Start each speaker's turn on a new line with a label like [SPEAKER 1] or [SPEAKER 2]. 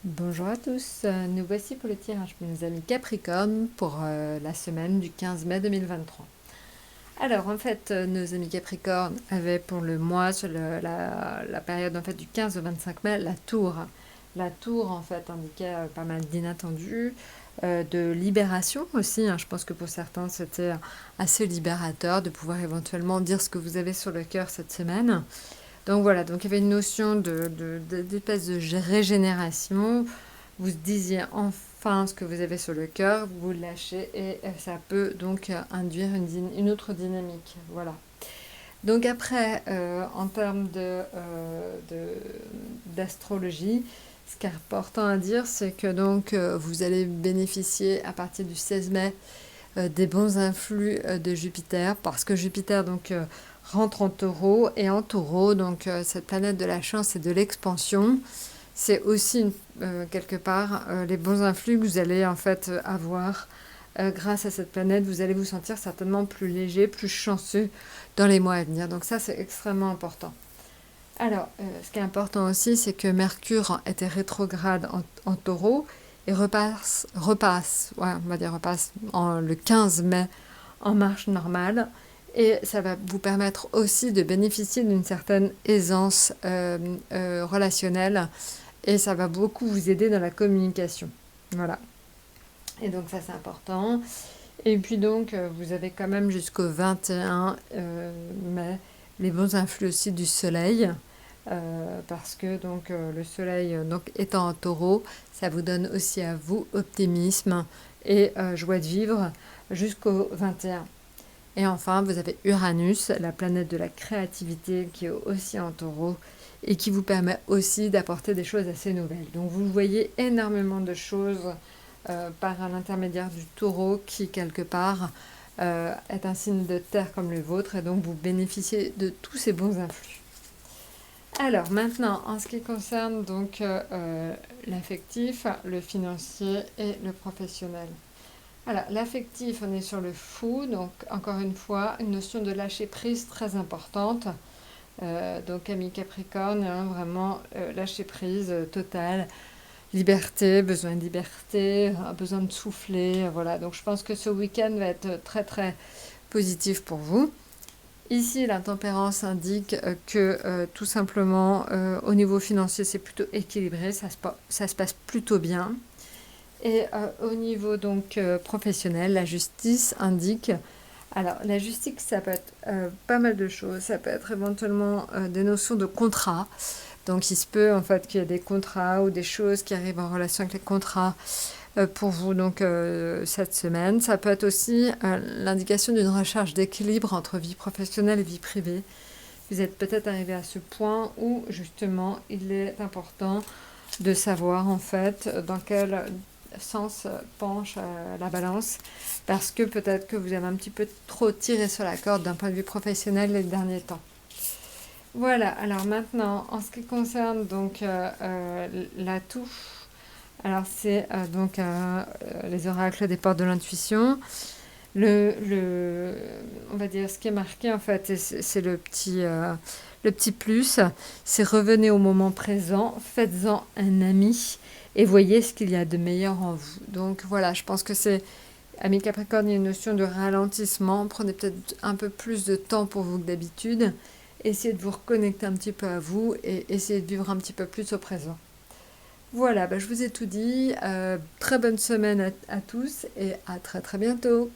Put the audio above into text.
[SPEAKER 1] Bonjour à tous, nous voici pour le tirage pour nos amis Capricorne pour la semaine du 15 mai 2023. Alors en fait, nos amis Capricorne avaient pour le mois, sur la période en fait du 15 au 25 mai, la tour. La tour en fait indiquait pas mal d'inattendus, de libération aussi, hein. Je pense que pour certains c'était assez libérateur de pouvoir éventuellement dire ce que vous avez sur le cœur cette semaine. Donc voilà, donc il y avait une notion d'espèce de régénération. Vous disiez enfin ce que vous avez sur le cœur, vous le lâchez et ça peut donc induire une autre dynamique. Voilà. Donc après, en termes d'astrologie, ce qui est important à dire, c'est que donc vous allez bénéficier à partir du 16 mai des bons influx de Jupiter, parce que Jupiter donc rentre en taureau, et en taureau, donc cette planète de la chance et de l'expansion, c'est aussi quelque part les bons influx que vous allez en fait avoir grâce à cette planète. Vous allez vous sentir certainement plus léger, plus chanceux dans les mois à venir. Donc ça, c'est extrêmement important. Alors, ce qui est important aussi, c'est que Mercure était rétrograde en taureau et repasse, ouais, on va dire repasse le 15 mai en marche normale. Et ça va vous permettre aussi de bénéficier d'une certaine aisance relationnelle et ça va beaucoup vous aider dans la communication. Voilà. Et donc ça c'est important. Et puis donc vous avez quand même jusqu'au 21 mai les bons influx aussi du soleil. Parce que donc le soleil donc étant en taureau, ça vous donne aussi à vous optimisme et joie de vivre jusqu'au 21. Et enfin, vous avez Uranus, la planète de la créativité qui est aussi en taureau et qui vous permet aussi d'apporter des choses assez nouvelles. Donc vous voyez énormément de choses par l'intermédiaire du taureau qui, quelque part, est un signe de terre comme le vôtre et donc vous bénéficiez de tous ces bons influx. Alors maintenant, en ce qui concerne donc l'affectif, le financier et le professionnel. Alors, l'affectif, on est sur le fou, donc encore une fois, une notion de lâcher prise très importante. Donc, ami Capricorne, hein, vraiment lâcher prise totale, liberté, besoin de liberté, besoin de souffler, voilà. Donc, je pense que ce week-end va être très très positif pour vous. Ici, la tempérance indique que tout simplement, au niveau financier, c'est plutôt équilibré, ça se passe plutôt bien. Et au niveau donc professionnel, la justice indique. Alors, la justice, ça peut être pas mal de choses. Ça peut être éventuellement des notions de contrat. Donc, il se peut en fait qu'il y ait des contrats ou des choses qui arrivent en relation avec les contrats pour vous donc cette semaine. Ça peut être aussi l'indication d'une recherche d'équilibre entre vie professionnelle et vie privée. Vous êtes peut-être arrivé à ce point où justement il est important de savoir en fait dans quel sens penche la balance, parce que peut-être que vous avez un petit peu trop tiré sur la corde d'un point de vue professionnel les derniers temps. Voilà, alors maintenant, en ce qui concerne donc l'atout, alors c'est donc les oracles des portes de l'intuition. On va dire ce qui est marqué en fait, et c'est le petit plus, c'est revenez au moment présent, faites-en un ami et voyez ce qu'il y a de meilleur en vous. Donc voilà, je pense que c'est, ami Capricorne, il y a une notion de ralentissement, prenez peut-être un peu plus de temps pour vous que d'habitude, essayez de vous reconnecter un petit peu à vous et essayez de vivre un petit peu plus au présent. Voilà, bah, je vous ai tout dit, très bonne semaine à tous et à très très bientôt.